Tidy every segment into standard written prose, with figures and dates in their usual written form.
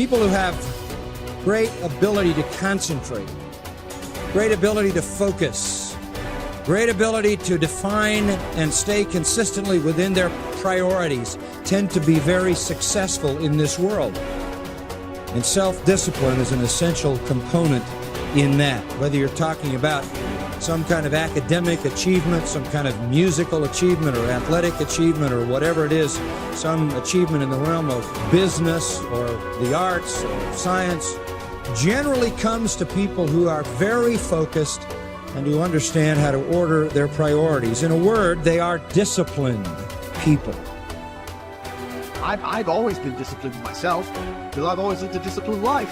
People who have great ability to concentrate, great ability to focus, great ability to define and stay consistently within their priorities tend to be very successful in this world. And self-discipline is an essential component in that. Whether you're talking about some kind of academic achievement, some kind of musical achievement or athletic achievement or whatever it is, some achievement in the realm of business or the arts or science, generally comes to people who are very focused and who understand how to order their priorities. In a word, they are disciplined people. I've always been disciplined myself, because I've always lived a disciplined life.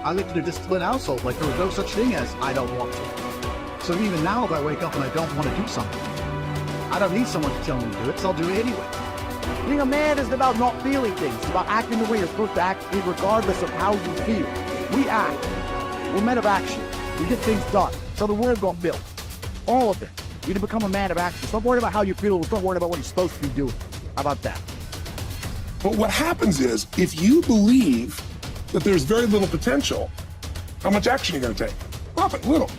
I lived in a disciplined household, like there was no such thing as I don't want to. So even now, if I wake up and I don't want to do something, I don't need someone to tell me to do it, so I'll do it anyway. Being a man isn't about not feeling things. It's about acting the way you're supposed to act, regardless of how you feel. We act. We're men of action. We get things done. So the world got built. All of it. You need to become a man of action. Stop worrying about how you feel. Stop worrying about what you're supposed to be doing. How about that? But what happens is, if you believe that there's very little potential, how much action are you going to take? Nothing, little.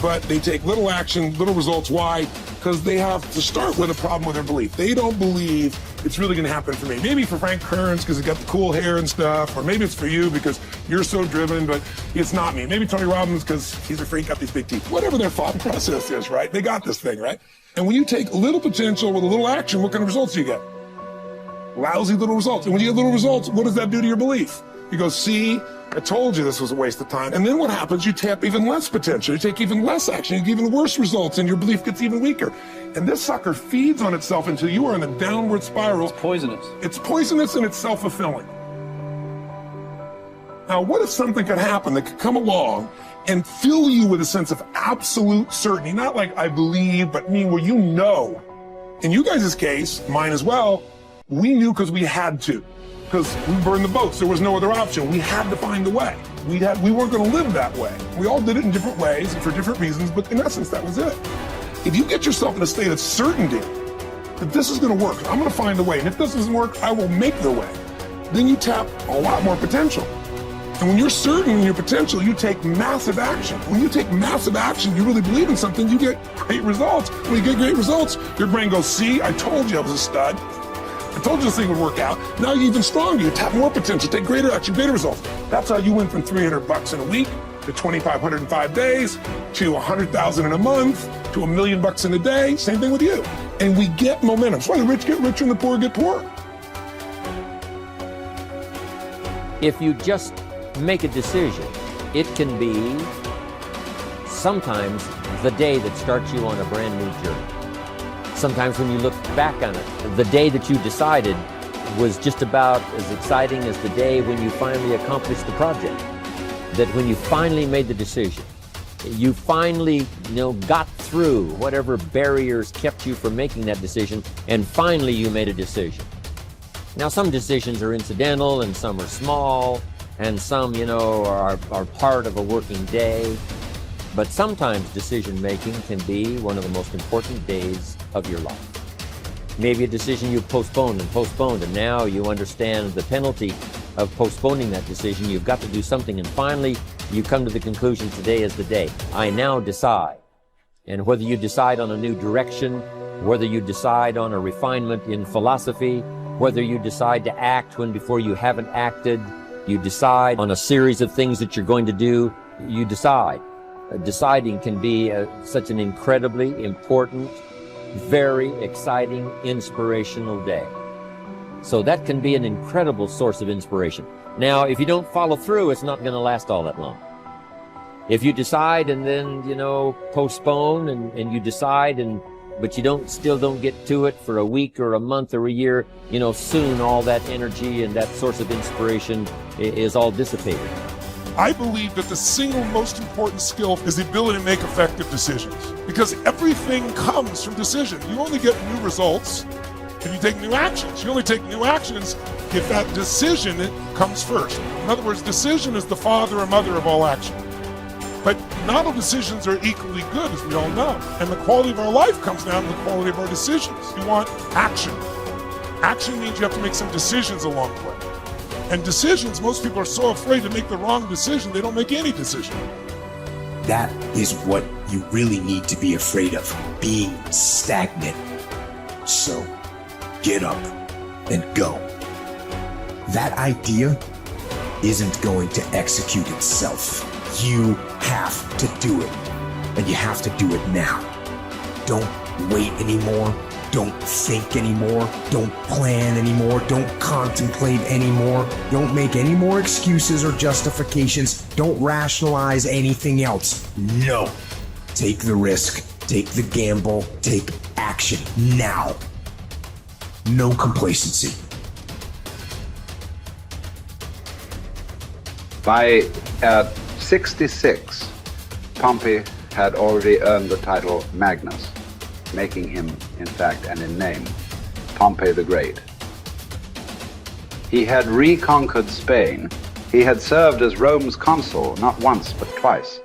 But they take little action, little results. Why? Because they have to start with a problem with their belief. They don't believe it's really going to happen for me. Maybe for Frank Kearns because he got the cool hair and stuff, or maybe it's for you because you're so driven, but it's not me. Maybe Tony Robbins because he's a freak, got these big teeth. Whatever their thought process is, right? They got this thing, right? And when you take a little potential with a little action, what kind of results do you get? Lousy little results. And when you get little results, what does that do to your belief? You go, see, I told you this was a waste of time. And then what happens? You tap even less potential. You take even less action. You get even worse results, and your belief gets even weaker. And this sucker feeds on itself until you are in a downward spiral. It's poisonous. It's poisonous and it's self-fulfilling. Now, what if something could happen that could come along and fill you with a sense of absolute certainty? Not like I believe, but where you know. In you guys' case, mine as well, we knew because we had to. Because we burned the boats. There was no other option. We had to find a way. We weren't going to live that way. We all did it in different ways and for different reasons, but in essence, that was it. If you get yourself in a state of certainty that this is going to work, I'm going to find a way, and if this doesn't work, I will make the way, then you tap a lot more potential. And when you're certain in your potential, you take massive action. When you take massive action, you really believe in something, you get great results. When you get great results, your brain goes, see, I told you I was a stud. I told you this thing would work out. Now you're even stronger. You tap more potential, take greater action, greater results. That's how you went from $300 in a week to $2,500 in 5 days to $100,000 in a month to $1 million in a day. Same thing with you. And we get momentum. That's why the rich get richer and the poor get poorer. If you just make a decision, it can be sometimes the day that starts you on a brand new journey. Sometimes when you look back on it, the day that you decided was just about as exciting as the day when you finally accomplished the project. That when you finally made the decision, you finally, got through whatever barriers kept you from making that decision, and finally you made a decision. Now, some decisions are incidental and some are small, and some, are part of a working day. But sometimes decision-making can be one of the most important days of your life. Maybe a decision you postponed, and now you understand the penalty of postponing that decision. You've got to do something, and finally you come to the conclusion, today is the day. I now decide. And whether you decide on a new direction, whether you decide on a refinement in philosophy, whether you decide to act when before you haven't acted, you decide on a series of things that you're going to do, you decide. Deciding can be such an incredibly important, very exciting, inspirational day. So that can be an incredible source of inspiration. Now, if you don't follow through, it's not going to last all that long. If you decide and then, postpone and you decide but you still don't get to it for a week or a month or a year, soon all that energy and that source of inspiration is all dissipated. I believe that the single most important skill is the ability to make effective decisions, because everything comes from decision. You only get new results if you take new actions. You only take new actions if that decision comes first. In other words, decision is the father or mother of all action. But not all decisions are equally good, as we all know. And the quality of our life comes down to the quality of our decisions. You want action. Action means you have to make some decisions along the way. And decisions, most people are so afraid to make the wrong decision, they don't make any decision. That is what you really need to be afraid of, being stagnant. So, get up and go. That idea isn't going to execute itself. You have to do it, and you have to do it now. Don't wait anymore. Don't think anymore. Don't plan anymore. Don't contemplate anymore. Don't make any more excuses or justifications. Don't rationalize anything else. No. Take the risk. Take the gamble. Take action now. No complacency. By 66, Pompey had already earned the title Magnus, making him, in fact, and in name, Pompey the Great. He had reconquered Spain. He had served as Rome's consul not once but twice.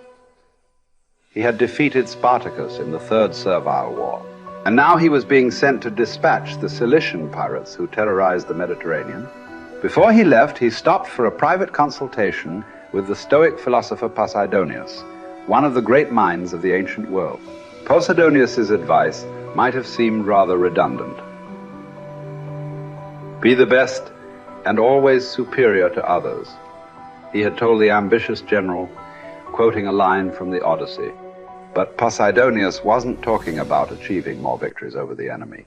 He had defeated Spartacus in the Third Servile War. And now he was being sent to dispatch the Cilician pirates who terrorized the Mediterranean. Before he left, he stopped for a private consultation with the Stoic philosopher Posidonius, one of the great minds of the ancient world. Posidonius' advice might have seemed rather redundant. Be the best and always superior to others, he had told the ambitious general, quoting a line from the Odyssey. But Posidonius wasn't talking about achieving more victories over the enemy.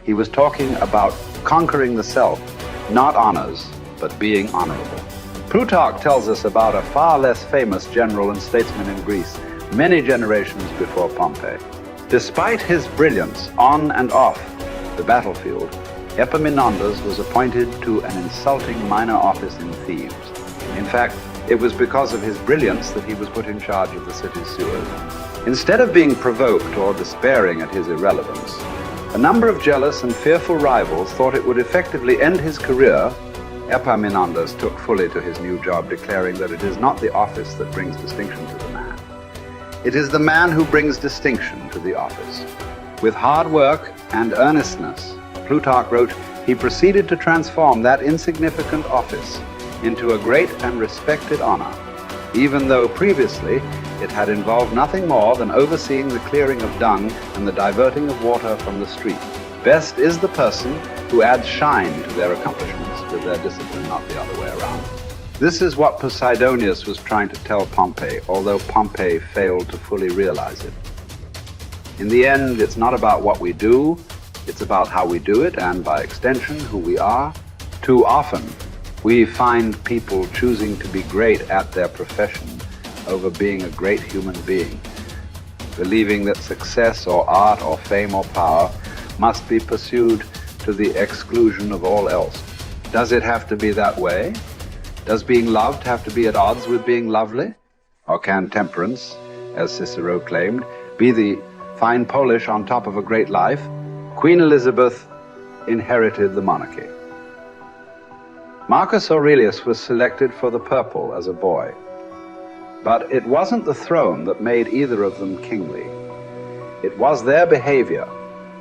He was talking about conquering the self, not honors, but being honorable. Plutarch tells us about a far less famous general and statesman in Greece, many generations before Pompey. Despite his brilliance on and off the battlefield, Epaminondas was appointed to an insulting minor office in Thebes. In fact, it was because of his brilliance that he was put in charge of the city's sewers. Instead of being provoked or despairing at his irrelevance, a number of jealous and fearful rivals thought it would effectively end his career. Epaminondas took fully to his new job, declaring that it is not the office that brings distinction to the man. It is the man who brings distinction to the office. With hard work and earnestness, Plutarch wrote, he proceeded to transform that insignificant office into a great and respected honor, even though previously it had involved nothing more than overseeing the clearing of dung and the diverting of water from the street. Best is the person who adds shine to their accomplishments with their discipline, not the other way around. This is what Posidonius was trying to tell Pompey, although Pompey failed to fully realize it. In the end, it's not about what we do, it's about how we do it, and by extension, who we are. Too often, we find people choosing to be great at their profession over being a great human being, believing that success or art or fame or power must be pursued to the exclusion of all else. Does it have to be that way? Does being loved have to be at odds with being lovely? Or can temperance, as Cicero claimed, be the fine polish on top of a great life? Queen Elizabeth inherited the monarchy. Marcus Aurelius was selected for the purple as a boy. But it wasn't the throne that made either of them kingly. It was their behavior.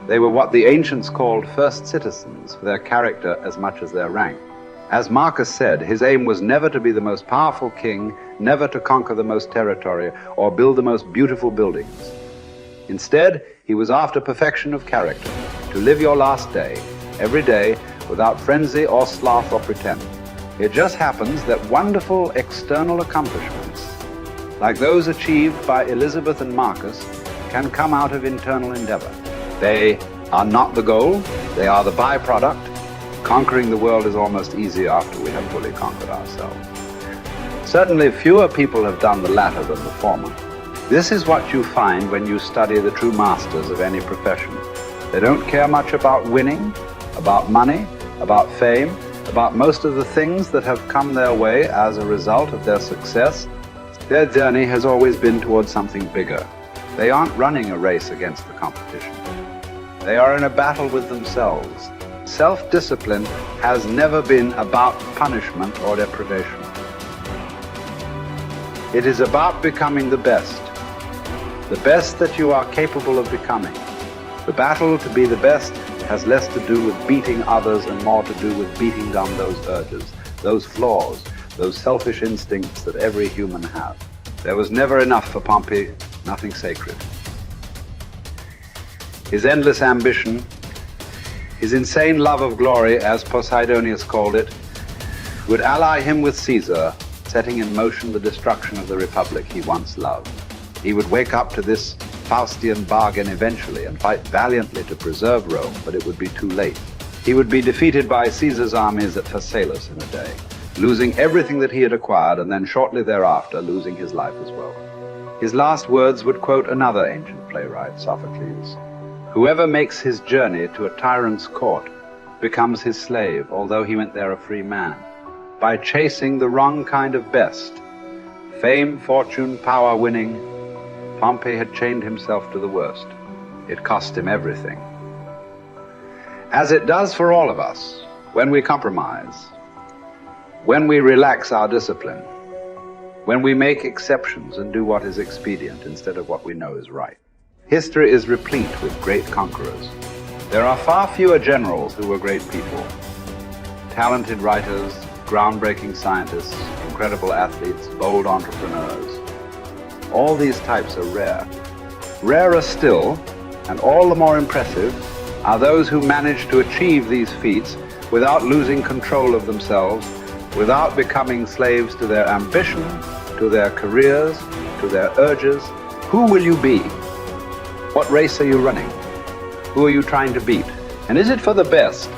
They were what the ancients called first citizens, for their character as much as their rank. As Marcus said, his aim was never to be the most powerful king, never to conquer the most territory, or build the most beautiful buildings. Instead, he was after perfection of character, to live your last day, every day, without frenzy or sloth or pretense. It just happens that wonderful external accomplishments, like those achieved by Elizabeth and Marcus, can come out of internal endeavor. They are not the goal, they are the byproduct. Conquering the world is almost easy after we have fully conquered ourselves. Certainly fewer people have done the latter than the former. This is what you find when you study the true masters of any profession. They don't care much about winning, about money, about fame, about most of the things that have come their way as a result of their success. Their journey has always been towards something bigger. They aren't running a race against the competition. They are in a battle with themselves. Self-discipline has never been about punishment or deprivation. It is about becoming the best that you are capable of becoming. The battle to be the best has less to do with beating others and more to do with beating down those urges. those flaws, those selfish instincts that every human has. There was never enough for Pompey, nothing sacred. His endless ambition, his insane love of glory, as Posidonius called it, would ally him with Caesar, setting in motion the destruction of the republic he once loved. He would wake up to this Faustian bargain eventually and fight valiantly to preserve Rome, but it would be too late. He would be defeated by Caesar's armies at Pharsalus in a day, losing everything that he had acquired, and then shortly thereafter losing his life as well. His last words would quote another ancient playwright, Sophocles: "Whoever makes his journey to a tyrant's court becomes his slave, although he went there a free man. By chasing the wrong kind of best, fame, fortune, power winning, Pompey had chained himself to the worst. It cost him everything." As it does for all of us, when we compromise, when we relax our discipline, when we make exceptions and do what is expedient instead of what we know is right. History is replete with great conquerors. There are far fewer generals who were great people. Talented writers, groundbreaking scientists, incredible athletes, bold entrepreneurs. All these types are rare. Rarer still, and all the more impressive, are those who manage to achieve these feats without losing control of themselves, without becoming slaves to their ambition, to their careers, to their urges. Who will you be? What race are you running? Who are you trying to beat? And is it for the best